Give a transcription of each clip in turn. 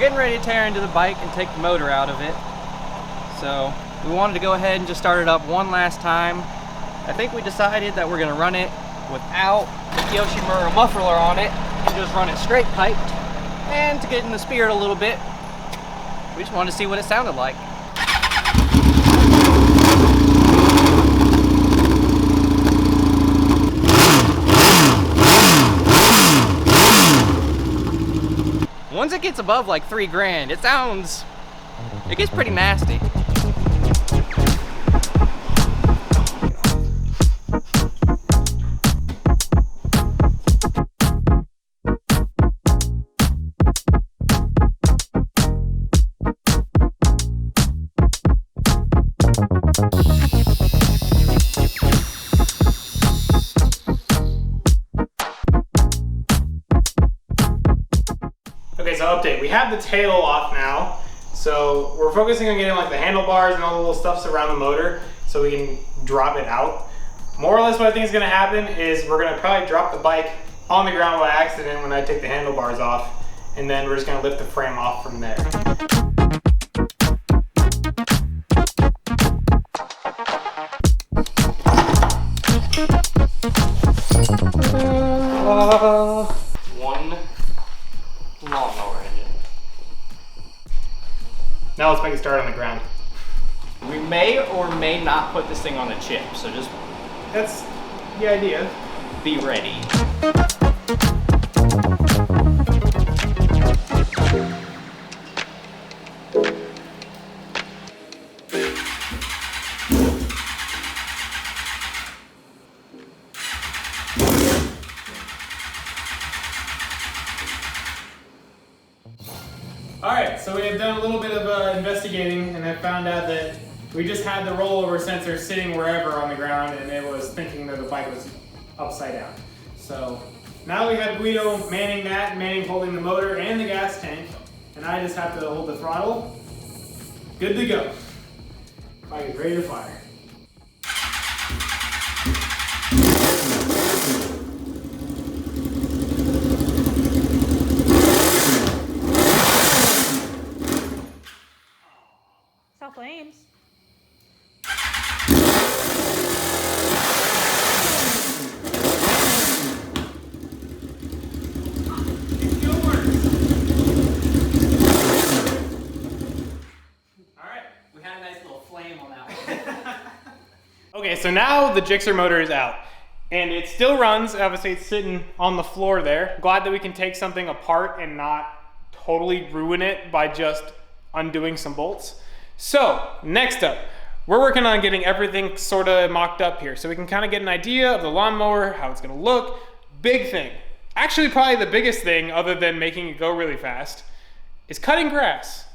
getting ready to tear into the bike and take the motor out of it. So we wanted to go ahead and just start it up one last time. I think we decided that we're gonna run it without the Yoshimura muffler on it and just run it straight piped. And to get in the spirit a little bit, we just wanted to see what it sounded like. Once it gets above like 3 grand, it gets pretty nasty. Okay, so update. We have the tail off now, so we're focusing on getting like the handlebars and all the little stuffs around the motor so we can drop it out. More or less what I think is going to happen is we're going to probably drop the bike on the ground by accident when I take the handlebars off, and then we're just going to lift the frame off from there. One lawnmower engine. Now let's make it start on the ground. We may or may not put this thing on a chip, so just That's the idea. be ready. Alright, so we have done a little bit of investigating, and I found out that we just had the rollover sensor sitting wherever on the ground, and it was thinking that the bike was upside down. So now we have Guido manning that, manning holding the motor and the gas tank, and I just have to hold the throttle. Good to go. Bike is ready to fire. Flames. Alright, we had a nice little flame on that one. Okay, so now the gsxr motor is out, and it still runs. Obviously it's sitting on the floor there. Glad that we can take something apart and not totally ruin it by just undoing some bolts. So next up, we're working on getting everything sort of mocked up here so we can kind of get an idea of the lawnmower, how it's going to look. Big thing, actually probably the biggest thing other than making it go really fast, is cutting grass.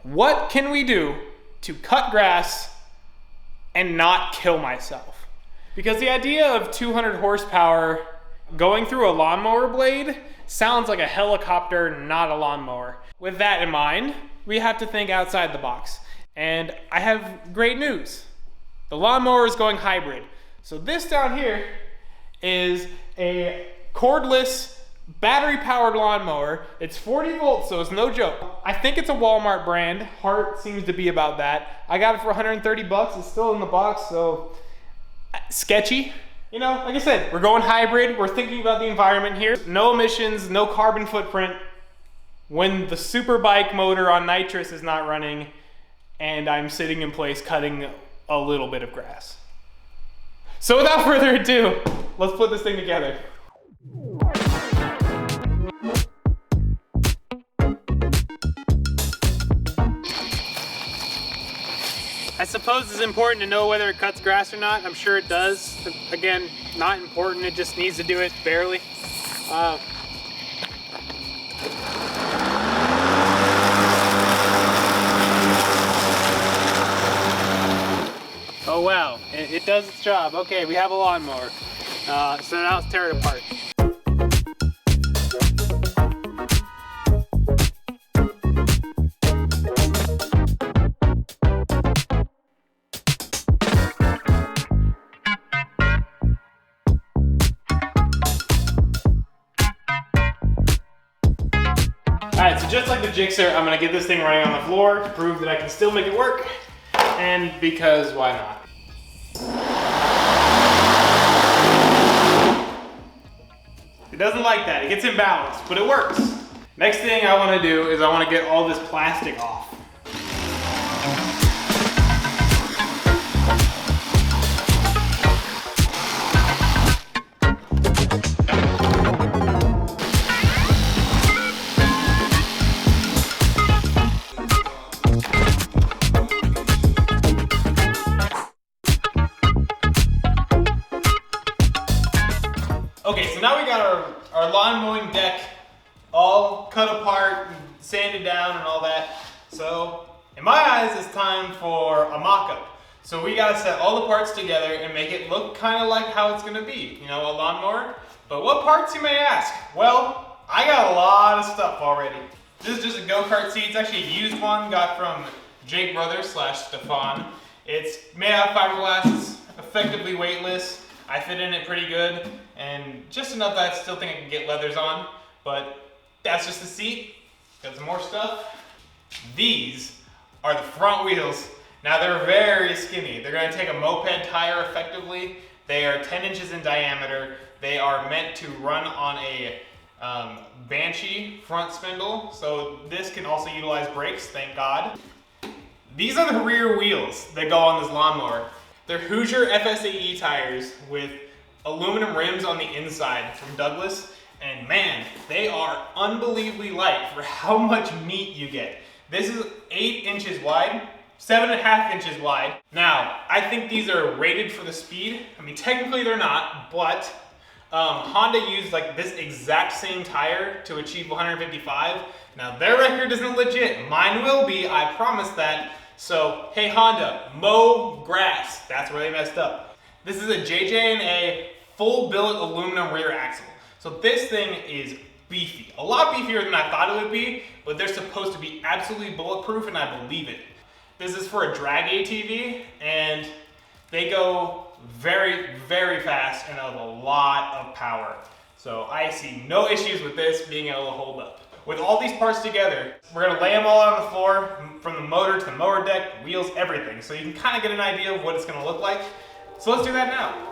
What can we do to cut grass and not kill myself? Because the idea of 200 horsepower going through a lawnmower blade sounds like a helicopter, not a lawnmower. With that in mind, we have to think outside the box. And I have great news. The lawnmower is going hybrid. So this down here is a cordless, battery-powered lawnmower. It's 40 volts, so it's no joke. I think it's a Walmart brand. Hart seems to be about that. I got it for 130 bucks. It's still in the box, so sketchy. You know, like I said, we're going hybrid. We're thinking about the environment here. No emissions, no carbon footprint. When the super bike motor on nitrous is not running, and I'm sitting in place cutting a little bit of grass. So without further ado, let's put this thing together. I suppose it's important to know whether it cuts grass or not. I'm sure it does. Again, not important, it just needs to do it barely. Oh wow, it does its job. Okay, we have a lawnmower. So now let's tear it apart. Alright, right, so just like the Gixxer, I'm gonna get this thing running on the floor to prove that I can still make it work, and because why not? It doesn't like that, it gets imbalanced, but it works. Next thing I wanna do is I wanna get all this plastic off. Okay, so now we got our lawn mowing deck all cut apart, and sanded down and all that. So in my eyes, it's time for a mock-up. So we gotta set all the parts together and make it look kind of like how it's gonna be, you know, a lawnmower. But what parts, you may ask? Well, I got a lot of stuff already. This is just a go-kart seat. It's actually a used one, got from Jake Brothers / Stefan. It's made out of fiberglass, it's effectively weightless. I fit in it pretty good, and just enough that I still think I can get leathers on, but that's just the seat. Got some more stuff. These are the front wheels. Now they're very skinny. They're gonna take a moped tire effectively. They are 10 inches in diameter. They are meant to run on a Banshee front spindle, so this can also utilize brakes, thank God. These are the rear wheels that go on this lawnmower. They're Hoosier FSAE tires with aluminum rims on the inside from Douglas, and man, they are unbelievably light for how much meat you get. This is 8 inches wide, 7.5 inches wide. Now, I think these are rated for the speed. I mean, technically they're not, but Honda used like this exact same tire to achieve 155. Now their record isn't legit. Mine will be, I promise that. So, hey Honda, mow grass. That's where they messed up. This is a JJ&A full billet aluminum rear axle. So this thing is beefy. A lot beefier than I thought it would be, but they're supposed to be absolutely bulletproof, and I believe it. This is for a drag ATV, and they go very, very fast and have a lot of power. So I see no issues with this being able to hold up. With all these parts together, we're gonna lay them all out on the floor, from the motor to the mower deck, wheels, everything. So you can kind of get an idea of what it's gonna look like. So let's do that now.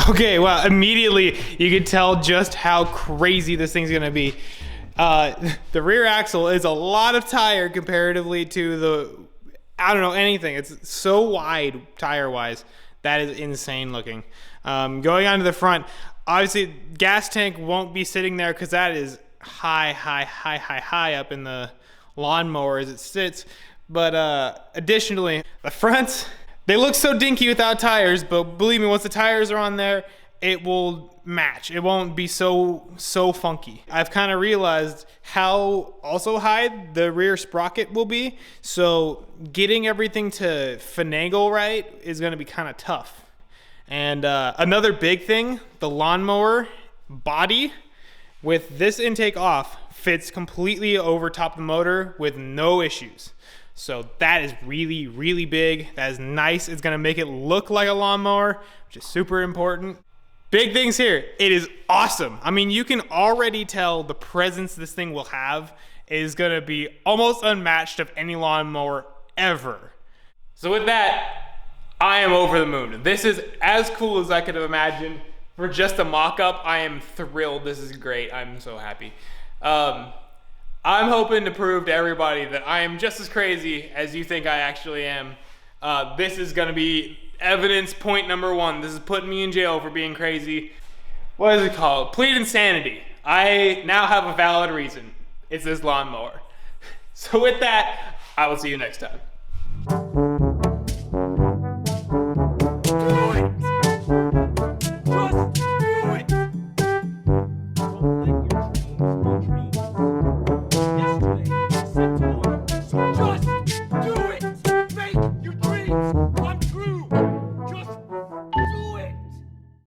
Okay, well, immediately you could tell just how crazy this thing's gonna be. The rear axle is a lot of tire comparatively to the, I don't know, anything. It's so wide tire-wise. That is insane looking. Going on to the front, obviously gas tank won't be sitting there because that is high up in the lawnmower as it sits. But additionally, the fronts, they look so dinky without tires, but believe me, once the tires are on there, it will match. It won't be so funky. I've kind of realized how also high the rear sprocket will be, so getting everything to finagle right is gonna be kind of tough. And another big thing, the lawnmower body with this intake off fits completely over top of the motor with no issues. So that is really, really big. That is nice. It's gonna make it look like a lawnmower, which is super important. Big things here. It is awesome. I mean, you can already tell the presence this thing will have is gonna be almost unmatched of any lawnmower ever. So with that, I am over the moon. This is as cool as I could have imagined. For just a mock-up, I am thrilled. This is great. I'm so happy. I'm hoping to prove to everybody that I am just as crazy as you think I actually am. This is gonna be evidence point number 1. This is putting me in jail for being crazy. What is it called? Plead insanity. I now have a valid reason. It's this lawnmower. So with that, I will see you next time.